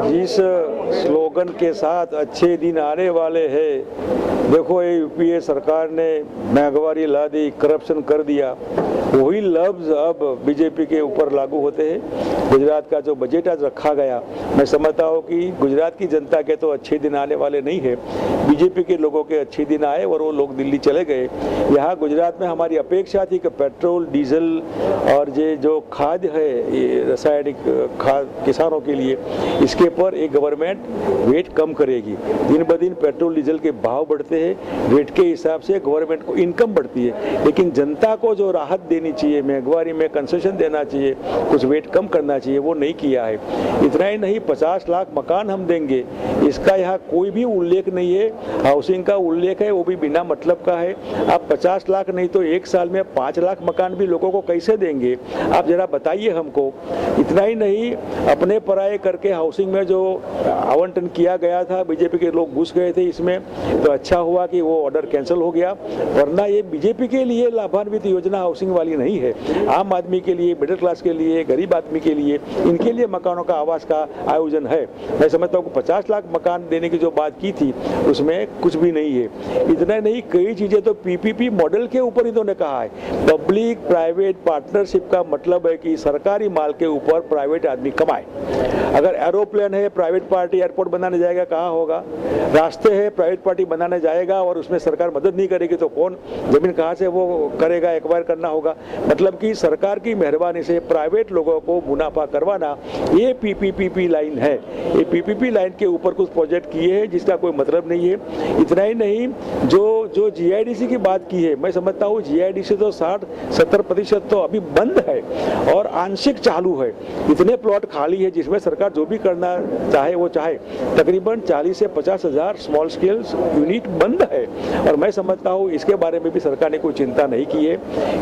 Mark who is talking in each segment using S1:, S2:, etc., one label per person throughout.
S1: जिस स्लोगन के साथ अच्छे दिन आने वाले हैं, देखो ये यूपीए सरकार ने महंगाई ला दी, करप्शन कर दिया, वही लफ्ज अब बीजेपी के ऊपर लागू होते हैं। गुजरात का जो बजट आज रखा गया, मैं समझता हूँ कि गुजरात की जनता के तो अच्छे दिन आने वाले नहीं है, बीजेपी के लोगों के अच्छे दिन आए और वो लोग दिल्ली चले गए। यहाँ गुजरात में हमारी अपेक्षा थी कि पेट्रोल, डीजल और ये जो खाद है, ये रासायनिक खाद किसानों के लिए, इसके पर एक गवर्नमेंट वेट कम करेगी। दिन ब दिन पेट्रोल डीजल के भाव बढ़ते हैं, वेट के हिसाब से गवर्नमेंट को इनकम बढ़ती है, लेकिन जनता को जो राहत देनी चाहिए, महंगाई में कंसेशन देना चाहिए, कुछ वेट कम करना चाहिए, वो नहीं किया है। इतना ही नहीं, 50 लाख मकान हम देंगे, इसका यहाँ कोई भी उल्लेख नहीं है। हाउसिंग का उल्लेख है, वो भी बिना मतलब का है। आप 50 लाख नहीं तो एक साल में 5 लाख मकान भी लोगों को कैसे देंगे, आप जरा बताइए हमको। इतना ही नहीं, अपने पराये करके हाउसिंग में जो आवंटन किया गया था, बीजेपी के लोग घुस गए थे इसमें, तो अच्छा हुआ कि वो ऑर्डर कैंसिल हो गया, वरना ये बीजेपी के लिए लाभान्वित योजना हाउसिंग वाली नहीं है। आम आदमी के लिए, मिडिल क्लास के लिए, गरीब आदमी के लिए, इनके लिए मकानों का आवास का आयोजन है। मैं समझता हूँ 50 लाख मकान देने की जो बात की थी उसमें कुछ भी नहीं है। इतना नहीं, कई चीजें तो पीपीपी मॉडल के ऊपर इन्होंने कहा है। पब्लिक प्राइवेट पार्टनरशिप का मतलब है कि सरकारी माल के ऊपर प्राइवेट आदमी कमाए। अगर एरोप्लेन है, प्राइवेट पार्टी एयरपोर्ट बनाने जाएगा, कहाँ होगा? रास्ते है, प्राइवेट पार्टी बनाने जाएगा और उसमें सरकार मदद नहीं करेगी तो कौन जमीन कहाँ से वो करेगा, एक्वायर करना होगा। मतलब कि सरकार की मेहरबानी से प्राइवेट लोगों को मुनाफा करवाना, ये पीपीपी लाइन है। ये पीपीपी लाइन के ऊपर कुछ प्रोजेक्ट किए हैं जिसका कोई मतलब नहीं है। इतना ही नहीं, जो जीआईडीसी की बात की है, मैं समझता हूँ जीआईडीसी तो 60-70% तो अभी बंद है और आंशिक चालू है। इतने प्लॉट खाली है जिसमें सरकार जो भी करना चाहे वो चाहे। तकरीबन 40 से 50 हज़ार स्मॉल स्केल यूनिट बंद है और मैं समझता हूँ इसके बारे में भी सरकार ने कोई चिंता नहीं की है।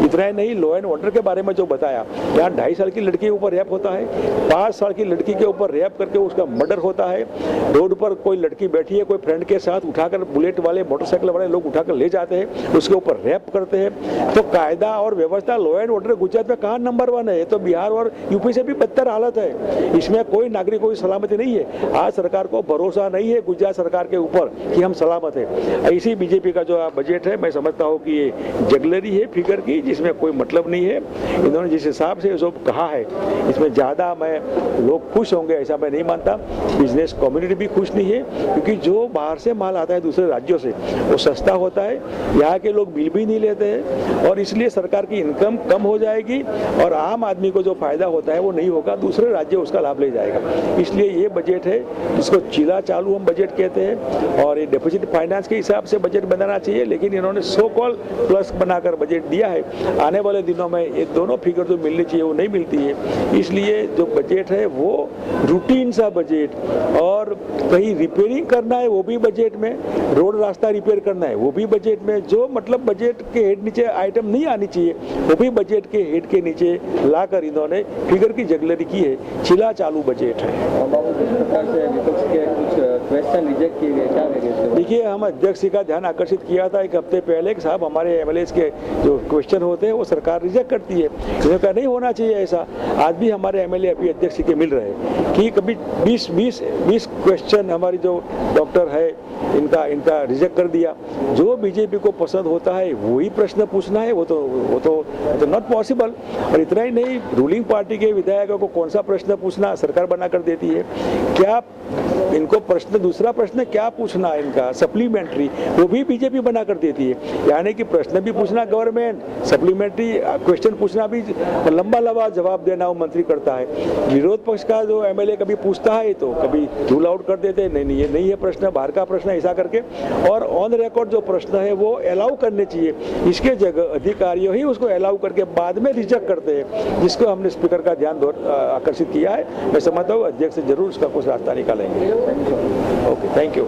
S1: इतना ही नहीं, लॉ एंड ऑर्डर के बारे में जो बताया, यहाँ 2.5 साल की लड़की के ऊपर रेप होता है, 5 साल की लड़की के ऊपर रेप करके उसका मर्डर होता है। रोड पर कोई लड़की बैठी है, कोई फ्रेंड के साथ उठाकर, बुलेट वाले, मोटरसाइकिल वाले लोग उठाकर ले जाते हैं, उसके ऊपर रेप करते हैं। तो कायदा और व्यवस्था, लॉ एंड ऑर्डर गुजरात में कहाँ नंबर 1 है? तो बिहार और यूपी से भी बदतर हालत है। इसमें कोई नागरिकों की सलामती नहीं है। आज सरकार को भरोसा नहीं है गुजरात सरकार के ऊपर कि हम सलामत है। ऐसी बीजेपी का जो बजट है, मैं समझता हूँ कि ये जगलरी है फिगर की, जिसमें कोई मतलब नहीं है। इन्होंने जिस हिसाब से जो कहा है, इसमें ज़्यादा लोग खुश होंगे ऐसा मैं नहीं मानता। बिजनेस कम्युनिटी भी खुश नहीं है, क्योंकि जो बाहर से माल आता है दूसरे राज्यों से, वो सस्ता होता है, यहाँ के लोग बिल भी नहीं लेते हैं और इसलिए सरकार की इनकम कम हो जाएगी और आम आदमी को जो फायदा होता है वो नहीं होगा, दूसरे राज्य उसका लाभ ले जाएगा। इसलिए ये बजट है जिसको चिला चालू हम बजट कहते हैं और ये डेफिसिट फाइनेंस के हिसाब से बजट बनाना चाहिए, लेकिन इन्होंने सो कॉल प्लस बनाकर बजट दिया है। आने वाले दिनों में ये दोनों फिगर जो मिलनी चाहिए वो नहीं मिलती है। इसलिए जो बजट है वो रूटीन सा बजट, और कहीं रिपेयरिंग करना है वो भी बजट में, रोड रास्ता रिपेयर करना है वो भी बजट में, जो मतलब बजट के हेड नीचे आइटम नहीं आनी चाहिए वो भी बजट के हेड के नीचे लाकर इन्होंने फिगर की जगलरी की है। चिला चालू बजट है। देखिए, हम अध्यक्ष का ध्यान आकर्षित किया था एक हफ्ते पहले कि साहब हमारे एमएलए के जो क्वेश्चन होते हैं वो सरकार रिजेक्ट करती है, इनका नहीं होना चाहिए ऐसा। आज भी हमारे एमएलए अभी अध्यक्ष के मिल रहे हैं कि कभी 20 क्वेश्चन हमारी जो डॉक्टर है इनका रिजेक्ट कर दिया। जो बीजेपी को पसंद होता है वही प्रश्न पूछना है, वो तो नॉट पॉसिबल। और इतना ही नहीं, रूलिंग पार्टी के विधायकों को कौन सा प्रश्न पूछना सरकार बना कर देती है। क्या इनको प्रश्न, दूसरा प्रश्न क्या पूछना इनका सप्लीमेंट्री, वो भी बीजेपी बना कर देती है। यानी कि प्रश्न भी पूछना गवर्नमेंट, सप्लीमेंट्री क्वेश्चन पूछना भी, लंबा जवाब देना वो मंत्री करता है। विरोध पक्ष का जो एमएलए कभी पूछता है तो कभी रूल आउट कर देते हैं, नहीं ये नहीं है प्रश्न, बाहर का प्रश्न, ऐसा करके। और ऑन रिकॉर्ड जो प्रश्न है वो अलाउ करने चाहिए, इसके जगह अधिकारियों ही उसको अलाउ करके बाद में रिजेक्ट करते हैं, जिसको हमने स्पीकर का ध्यान आकर्षित किया है। मैं समझता हूँ अध्यक्ष जरूर उसका कुछ रास्ता निकालेंगे। Okay, thank you.